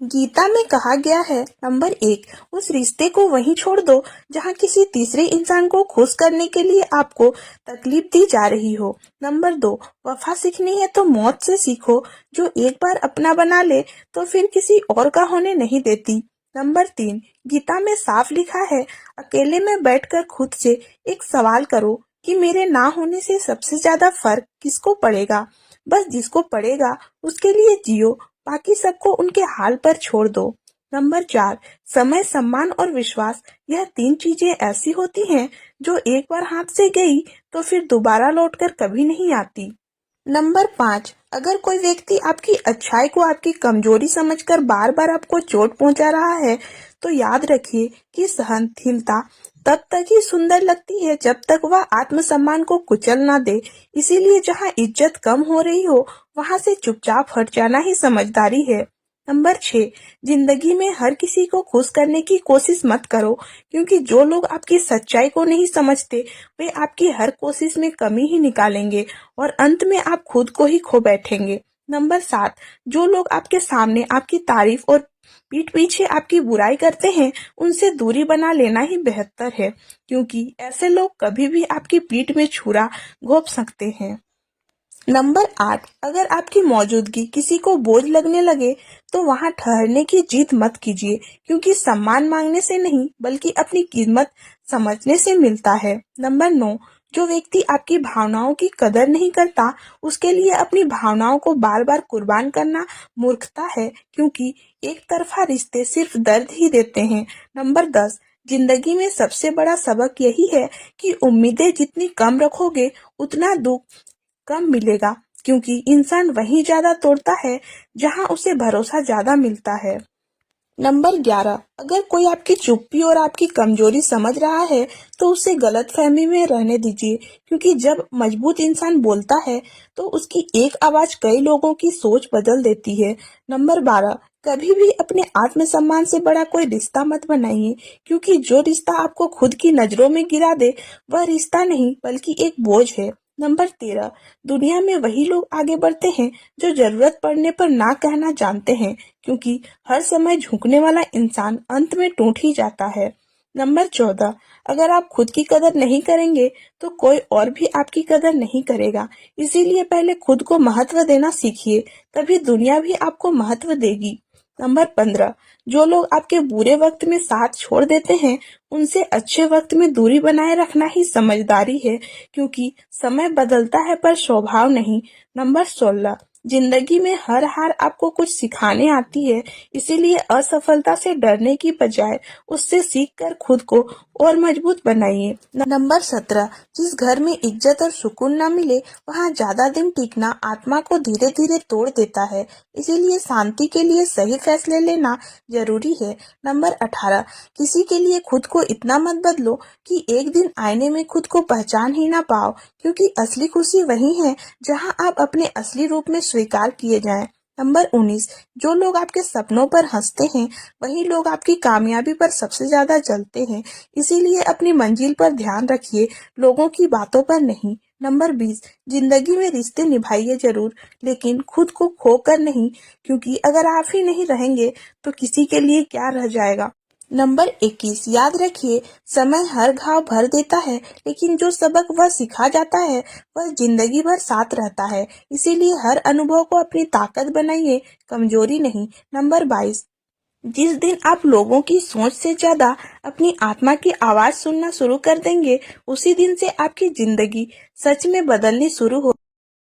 गीता में कहा गया है नंबर 1, उस रिश्ते को वहीं छोड़ दो जहां किसी तीसरे इंसान को खुश करने के लिए आपको तकलीफ दी जा रही हो। नंबर 2, वफा सीखनी है तो मौत से सीखो, जो एक बार अपना बना ले तो फिर किसी और का होने नहीं देती। नंबर 3, गीता में साफ लिखा है, अकेले में बैठकर खुद से एक सवाल करो कि मेरे ना होने से सबसे ज्यादा फर्क किसको पड़ेगा। बस जिसको पड़ेगा उसके लिए जियो, बाकी सबको उनके हाल पर छोड़ दो। नंबर 4, समय, सम्मान और विश्वास, यह 3 चीजें ऐसी होती हैं जो एक बार हाथ से गई तो फिर दोबारा लौटकर कभी नहीं आती। नंबर 5, अगर कोई व्यक्ति आपकी अच्छाई को आपकी कमजोरी समझकर बार बार आपको चोट पहुंचा रहा है तो याद रखिए कि सहनशीलता तब तक ही सुंदर लगती है जब तक वह आत्मसम्मान को कुचल ना दे। इसीलिए जहां इज्जत कम हो रही हो वहां से चुपचाप हट जाना ही समझदारी है। नंबर 6, जिंदगी में हर किसी को खुश करने की कोशिश मत करो, क्योंकि जो लोग आपकी सच्चाई को नहीं समझते वे आपकी हर कोशिश में कमी ही निकालेंगे और अंत में आप खुद को ही खो बैठेंगे। नंबर 7, जो लोग आपके सामने आपकी तारीफ और पीठ पीछे आपकी बुराई करते हैं उनसे दूरी बना लेना ही बेहतर है, क्योंकि ऐसे लोग कभी भी आपकी पीठ में छुरा घोंप सकते हैं। नंबर 8, अगर आपकी मौजूदगी किसी को बोझ लगने लगे तो वहां ठहरने की जिद मत कीजिए, क्योंकि सम्मान मांगने से नहीं बल्कि अपनी कीमत समझने से मिलता है। नंबर 9, जो व्यक्ति आपकी भावनाओं की कदर नहीं करता उसके लिए अपनी भावनाओं को बार बार कुर्बान करना मूर्खता है, क्योंकि एक तरफा रिश्ते सिर्फ दर्द ही देते हैं। नंबर 10, जिंदगी में सबसे बड़ा सबक यही है कि उम्मीदें जितनी कम रखोगे उतना दुख कम मिलेगा, क्योंकि इंसान वहीं ज्यादा तोड़ता है जहां उसे भरोसा ज्यादा मिलता है। नंबर 11, अगर कोई आपकी चुप्पी और आपकी कमजोरी समझ रहा है तो उसे गलतफहमी में रहने दीजिए, क्योंकि जब मजबूत इंसान बोलता है तो उसकी एक आवाज कई लोगों की सोच बदल देती है। नंबर 12, कभी भी अपने आत्मसम्मान से बड़ा कोई रिश्ता मत बनाइए, क्योंकि जो रिश्ता आपको खुद की नजरों में गिरा दे वह रिश्ता नहीं बल्कि एक बोझ है। नंबर 13, दुनिया में वही लोग आगे बढ़ते हैं जो जरूरत पड़ने पर ना कहना जानते हैं, क्योंकि हर समय झुकने वाला इंसान अंत में टूट ही जाता है। नंबर 14, अगर आप खुद की कदर नहीं करेंगे तो कोई और भी आपकी कदर नहीं करेगा। इसीलिए पहले खुद को महत्व देना सीखिए, तभी दुनिया भी आपको महत्व देगी। नंबर 15, जो लोग आपके बुरे वक्त में साथ छोड़ देते हैं उनसे अच्छे वक्त में दूरी बनाए रखना ही समझदारी है, क्योंकि समय बदलता है पर स्वभाव नहीं। नंबर 16, जिंदगी में हर हार आपको कुछ सिखाने आती है, इसीलिए असफलता से डरने की बजाय उससे सीखकर खुद को और मजबूत बनाइए। नंबर 17, जिस घर में इज्जत और सुकून न मिले वहाँ ज्यादा दिन टिकना आत्मा को धीरे धीरे तोड़ देता है, इसीलिए शांति के लिए सही फैसले लेना जरूरी है। नंबर 18, किसी के लिए खुद को इतना मत बदलो कि एक दिन आईने में खुद को पहचान ही ना पाओ, क्योंकि असली खुशी वही है जहां आप अपने असली रूप में स्वीकार किए जाएं। नंबर 19, जो लोग आपके सपनों पर हंसते हैं वही लोग आपकी कामयाबी पर सबसे ज्यादा जलते हैं, इसीलिए अपनी मंजिल पर ध्यान रखिए, लोगों की बातों पर नहीं। नंबर 20, जिंदगी में रिश्ते निभाइए जरूर, लेकिन खुद को खोकर नहीं, क्योंकि अगर आप ही नहीं रहेंगे तो किसी के लिए क्या रह जाएगा। नंबर 21, याद रखिए, समय हर घाव भर देता है, लेकिन जो सबक वह सिखा जाता है वह जिंदगी भर साथ रहता है। इसीलिए हर अनुभव को अपनी ताकत बनाइए, कमजोरी नहीं। नंबर 22, जिस दिन आप लोगों की सोच से ज्यादा अपनी आत्मा की आवाज सुनना शुरू कर देंगे उसी दिन से आपकी जिंदगी सच में बदलनी शुरू हो